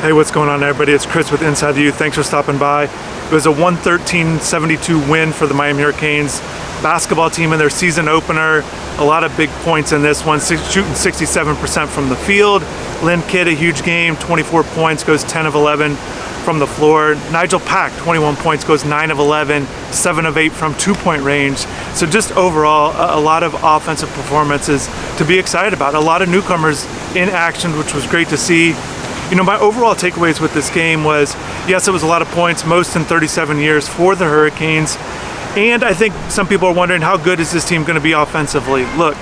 Hey, what's going on, everybody? It's Chris with InsideTheU. Thanks for stopping by. It was a 113-72 win for the Miami Hurricanes basketball team in their season opener. A lot of big points in this one, shooting 67% from the field. Lynn Kidd, a huge game, 24 points, goes 10 of 11 from the floor. Nigel Pack, 21 points, goes 9 of 11, 7 of 8 from two-point range. So just overall, a lot of offensive performances to be excited about. A lot of newcomers in action, which was great to see. You know, my overall takeaways with this game was, yes, it was a lot of points, most in 37 years for the Hurricanes. And I think some people are wondering, how good is this team going to be offensively? Look,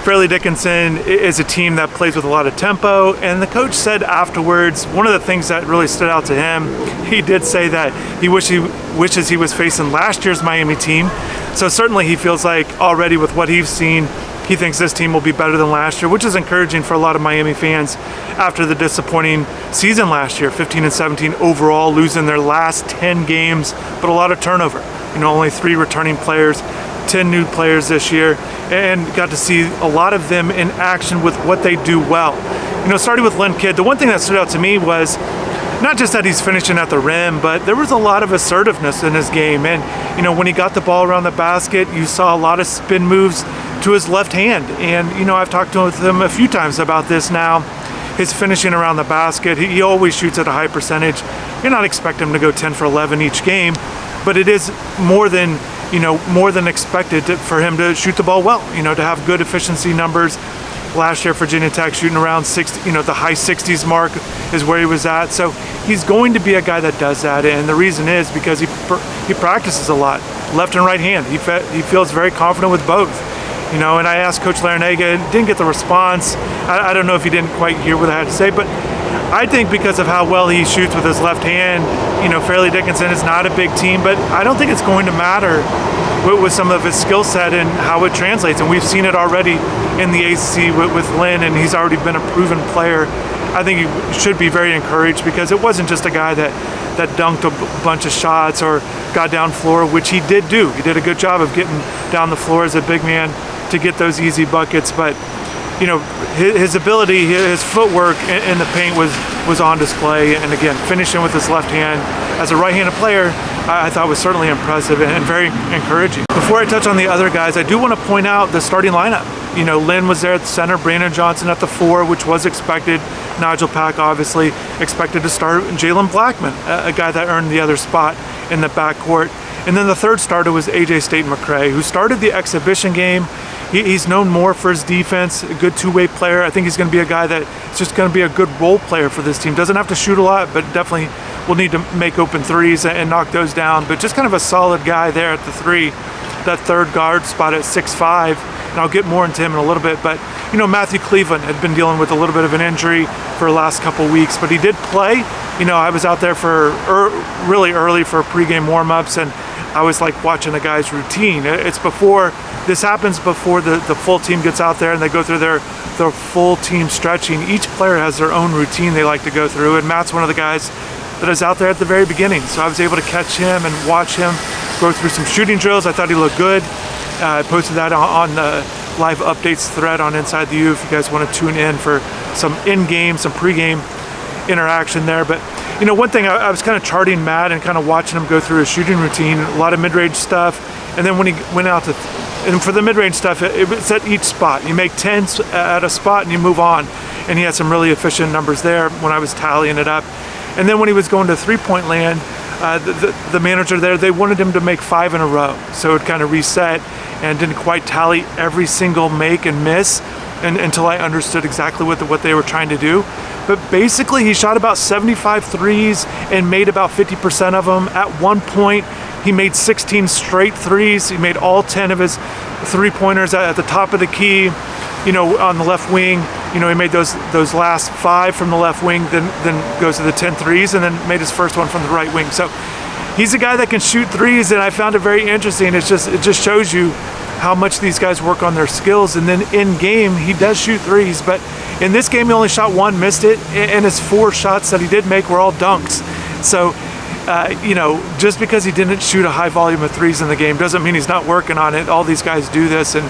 Fairleigh Dickinson is a team that plays with a lot of tempo, and the coach said afterwards, one of the things that really stood out to him, he did say that he wishes he was facing last year's Miami team. So certainly he feels like already with what he's seen, he thinks this team will be better than last year, which is encouraging for a lot of Miami fans after the disappointing season last year, 15-17 overall, losing their last 10 games, but a lot of turnover. You know, only 3 returning players, 10 new players this year, and got to see a lot of them in action with what they do well. You know, starting with Lynn Kidd, the one thing that stood out to me was not just that he's finishing at the rim, but there was a lot of assertiveness in his game. And, you know, when he got the ball around the basket, you saw a lot of spin moves to his left hand. And, you know, I've talked to him a few times about this now. His finishing around the basket, he always shoots at a high percentage. You're not expecting him to go 10 for 11 each game, but it is more than expected for him to shoot the ball well, you know, to have good efficiency numbers. Last year, Virginia Tech shooting around 60, you know, the high 60s mark is where he was at. So he's going to be a guy that does that, and the reason is because he practices a lot, left and right hand. He feels very confident with both. You know, and I asked Coach Larinaga, didn't get the response. I don't know if he didn't quite hear what I had to say, but I think because of how well he shoots with his left hand, you know, Fairleigh Dickinson is not a big team, but I don't think it's going to matter with some of his skill set and how it translates. And we've seen it already in the ACC with Lynn, and he's already been a proven player. I think he should be very encouraged because it wasn't just a guy that dunked a bunch of shots or got down floor, which he did do. He did a good job of getting down the floor as a big man to get those easy buckets. But, you know, his ability, his footwork in the paint was on display. And again, finishing with his left hand as a right-handed player, I thought was certainly impressive and very encouraging. Before I touch on the other guys, I do want to point out the starting lineup. You know, Lynn was there at the center, Brandon Johnson at the 4, which was expected. Nigel Pack obviously expected to start. Jalen Blackman, a guy that earned the other spot in the backcourt. And then the third starter was AJ State-McRae, who started the exhibition game. He's known more for his defense, a good two-way player. I think he's going to be a guy that's just going to be a good role player for this team. Doesn't have to shoot a lot, but definitely will need to make open threes and knock those down. But just kind of a solid guy there at the 3, that third guard spot at 6'5". And I'll get more into him in a little bit. But, you know, Matthew Cleveland had been dealing with a little bit of an injury for the last couple weeks, but he did play. You know, I was out there for really early for pregame warm-ups, and I was like watching a guy's routine. This happens before the full team gets out there and they go through their full team stretching. Each player has their own routine they like to go through, and Matt's one of the guys that is out there at the very beginning. So I was able to catch him and watch him go through some shooting drills. I thought he looked good. I posted that on the live updates thread on InsideTheU if you guys want to tune in for some in-game, some pre-game interaction there. But, you know, one thing, I was kind of charting Matt and kind of watching him go through his shooting routine, a lot of mid-range stuff. And then when he went out and for the mid-range stuff, it's at each spot. You make 10s at a spot and you move on. And he had some really efficient numbers there when I was tallying it up. And then when he was going to three-point land, the manager there, they wanted him to make 5 in a row. So it kind of reset and didn't quite tally every single make and miss until I understood exactly what they were trying to do. But basically, he shot about 75 threes and made about 50% of them. At one point, he made 16 straight threes. He made all 10 of his three-pointers at the top of the key, you know, on the left wing. You know, he made those last 5 from the left wing, then goes to the 10 threes, and then made his first one from the right wing. So he's a guy that can shoot threes, and I found it very interesting. It just shows you how much these guys work on their skills. And then in game, he does shoot threes, but in this game, he only shot 1, missed it, and his 4 shots that he did make were all dunks. So, you know, just because he didn't shoot a high volume of threes in the game doesn't mean he's not working on it. All these guys do this, and,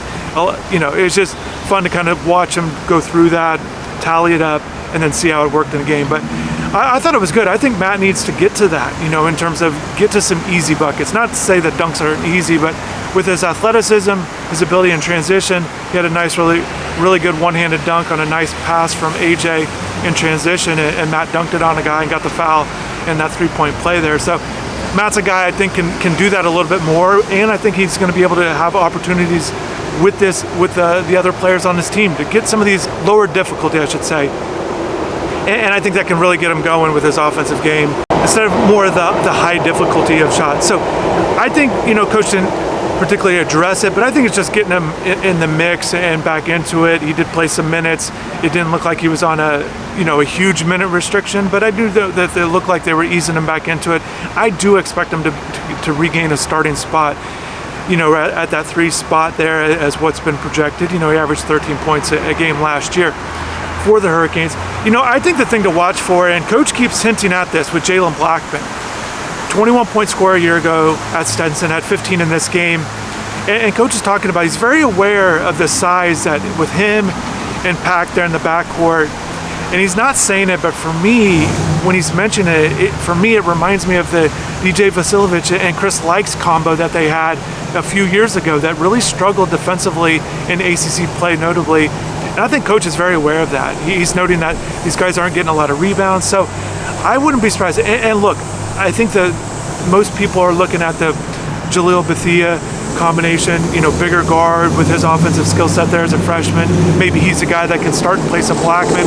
you know, it's just fun to kind of watch him go through that, tally it up, and then see how it worked in the game. But I thought it was good. I think Matt needs to get to that, in terms of get to some easy buckets. Not to say that dunks aren't easy, but with his athleticism, his ability in transition, he had a nice, really good one-handed dunk on a nice pass from AJ in transition, and Matt dunked it on a guy and got the foul in that three-point play there. So Matt's a guy I think can do that a little bit more, and I think he's going to be able to have opportunities with the other players on this team to get some of these lower difficulty, I should say. And I think that can really get him going with his offensive game instead of more of the high difficulty of shots. So I think, Coach didn't particularly address it, but I think it's just getting him in the mix and back into it. He did play some minutes. It didn't look like he was on a huge minute restriction, but I do know that it looked like they were easing him back into it. I do expect him to regain a starting spot, at that 3 spot there as what's been projected. He averaged 13 points a game last year for the Hurricanes. I think the thing to watch for, and Coach keeps hinting at this with Jalen Blackman, 21-point scorer a year ago at Stetson, had 15 in this game. And Coach is talking about, he's very aware of the size that with him and Pack there in the backcourt. And he's not saying it, but for me, when he's mentioning it, for me, it reminds me of the DJ Vasiljevic and Chris Likes combo that they had a few years ago that really struggled defensively in ACC play, notably. And I think Coach is very aware of that. He's noting that these guys aren't getting a lot of rebounds. So I wouldn't be surprised. And look, I think that most people are looking at the Jaleel Bethia combination, bigger guard with his offensive skill set there as a freshman. Maybe he's a guy that can start in place of Blackman.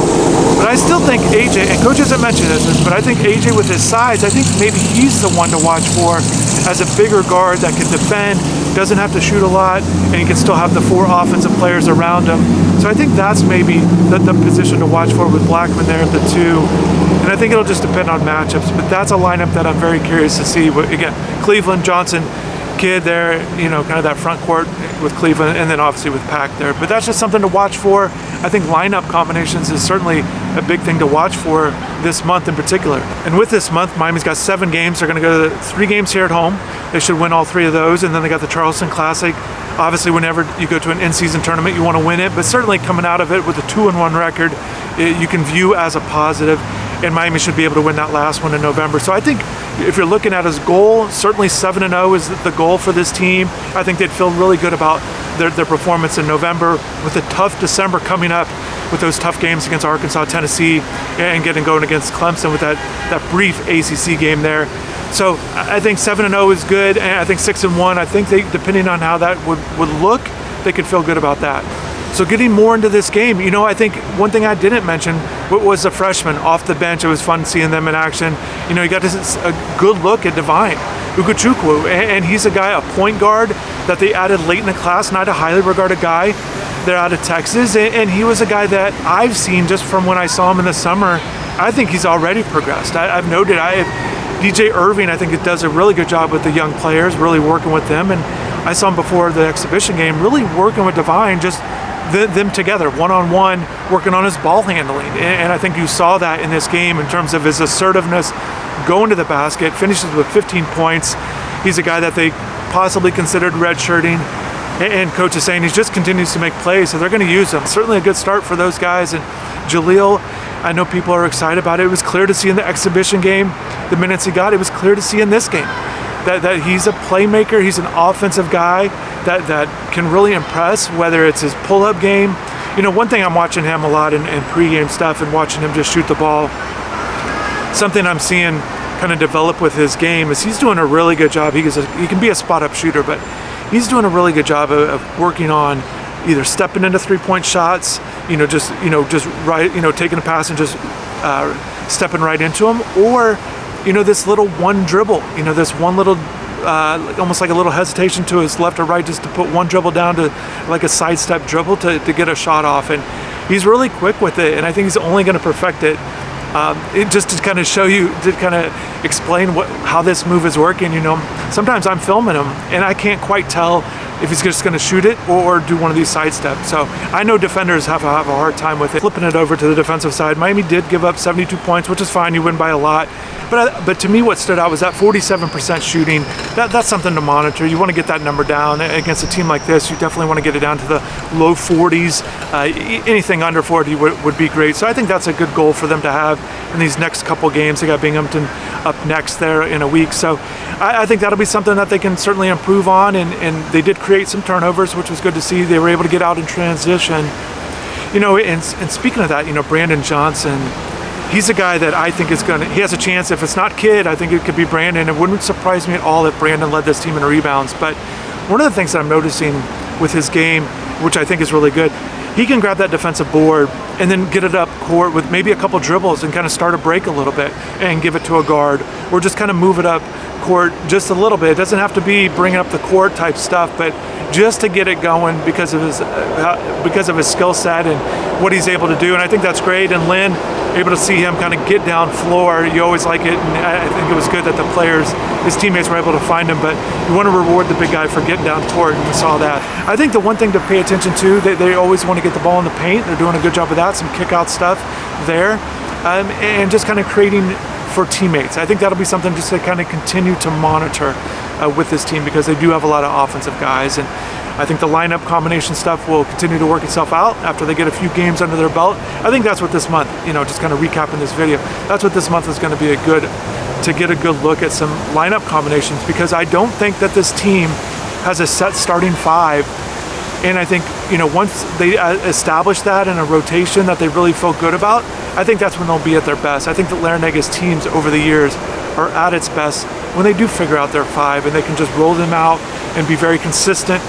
But I still think AJ, and Coach hasn't mentioned this, but I think AJ with his size, I think maybe he's the one to watch for as a bigger guard that can defend, doesn't have to shoot a lot, and he can still have the 4 offensive players around him. So I think that's maybe the position to watch for with Blackman there at the 2. And I think it'll just depend on matchups, but that's a lineup that I'm very curious to see. Again, Cleveland, Johnson, Kidd there, kind of that front court with Cleveland, and then obviously with Pack there. But that's just something to watch for. I think lineup combinations is certainly a big thing to watch for this month in particular. And with this month, Miami's got 7 games. They're going to go to 3 games here at home. They should win all 3 of those. And then they got the Charleston Classic. Obviously, whenever you go to an in-season tournament, you want to win it. But certainly coming out of it with a 2-1 record, you can view as a positive. And Miami should be able to win that last one in November. So I think if you're looking at his goal, certainly 7-0 is the goal for this team. I think they'd feel really good about their performance in November with a tough December coming up with those tough games against Arkansas, Tennessee, and getting going against Clemson with that brief ACC game there. So I think 7-0 is good, and I think 6-1, I think they, depending on how that would look, they could feel good about that. So getting more into this game, I think one thing I didn't mention was the freshmen off the bench. It was fun seeing them in action. You got a good look at Divine Ugochukwu, and he's a guy, a point guard that they added late in the class, not a highly regarded guy. They're out of Texas, and he was a guy that I've seen just from when I saw him in the summer. I think he's already progressed. I've noted, DJ Irving, I think it does a really good job with the young players, really working with them. And I saw him before the exhibition game, really working with Divine, just them together, one-on-one, working on his ball handling. And I think you saw that in this game in terms of his assertiveness, going to the basket, finishes with 15 points. He's a guy that they possibly considered redshirting. And Coach is saying he just continues to make plays, so they're going to use him. Certainly a good start for those guys. And Jaleel, I know people are excited about it. It was clear to see in the exhibition game, the minutes he got, it was clear to see in this game that he's a playmaker, he's an offensive guy that can really impress, whether it's his pull-up game. One thing I'm watching him a lot in pregame stuff and watching him just shoot the ball, something I'm seeing kind of develop with his game is he's doing a really good job. He can be a spot-up shooter, but he's doing a really good job of working on either stepping into three-point shots, just right, taking a pass and just stepping right into them, or this little one dribble, this one little almost like a little hesitation to his left or right, just to put one dribble down to like a sidestep dribble to get a shot off. And he's really quick with it, and I think he's only going to perfect it. Just to kind of show you, to kind of explain how this move is working, sometimes I'm filming him and I can't quite tell if he's just going to shoot it or do one of these side steps. So I know defenders have a hard time with it. Flipping it over to the defensive side, Miami did give up 72 points, which is fine. You win by a lot. But to me, what stood out was that 47% shooting. That's something to monitor. You want to get that number down against a team like this. You definitely want to get it down to the low 40s. Anything under 40 would be great. So I think that's a good goal for them to have in these next couple games. They got Binghamton up next there in a week. So I think that'll be something that they can certainly improve on. And they did create some turnovers, which was good to see. They were able to get out in transition. You know, and speaking of that, you know, Brandon Johnson, he's a guy that I think is he has a chance. If it's not Kidd, I think it could be Brandon. It wouldn't surprise me at all if Brandon led this team in rebounds. But one of the things that I'm noticing with his game, which I think is really good, he can grab that defensive board and then get it up court with maybe a couple dribbles and kind of start a break a little bit and give it to a guard, or just kind of move it up court just a little bit. It doesn't have to be bringing up the court type stuff, but just to get it going because of his skill set and what he's able to do. And I think that's great. And Lynn, able to see him kind of get down floor, you always like it. And I think it was good that the players, his teammates, were able to find him. But you want to reward the big guy for getting down court, and we saw that. I think the one thing to pay attention to, they always want to get the ball in the paint. They're doing a good job of that. Some kick out stuff there, and just kind of creating for teammates. I think that'll be something just to kind of continue to monitor with this team, because they do have a lot of offensive guys. And I think the lineup combination stuff will continue to work itself out after they get a few games under their belt. I think that's what this month, you know, just kind of recapping this video, that's what this month is going to be to get a good look at some lineup combinations, because I don't think that this team has a set starting five. And I think, you know, once they establish that in a rotation that they really feel good about, I think that's when they'll be at their best. I think that Larrañaga's teams over the years are at its best when they do figure out their five and they can just roll them out and be very consistent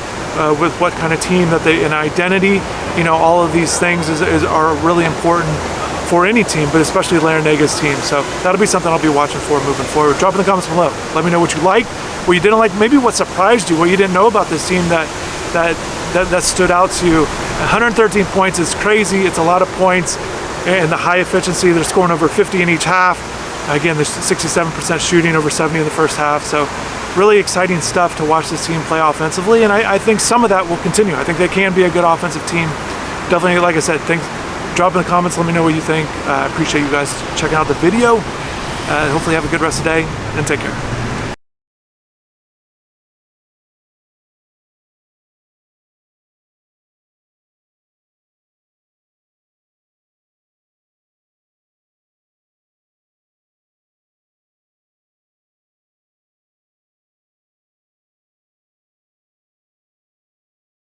with what kind of team that they, an identity, you know, all of these things are really important for any team, but especially Larrañaga's team. So that'll be something I'll be watching for moving forward. Drop in the comments below. Let me know what you liked, what you didn't like, maybe what surprised you, what you didn't know about this team that stood out to you. 113 points is crazy. It's a lot of points, and the high efficiency. They're scoring over 50 in each half. Again, there's 67% shooting, over 70 in the first half. So really exciting stuff to watch this team play offensively, and I think some of that will continue. I think they can be a good offensive team. Definitely, like I said, drop in the comments, let me know what you think. I appreciate you guys checking out the video. Hopefully have a good rest of the day, and take care.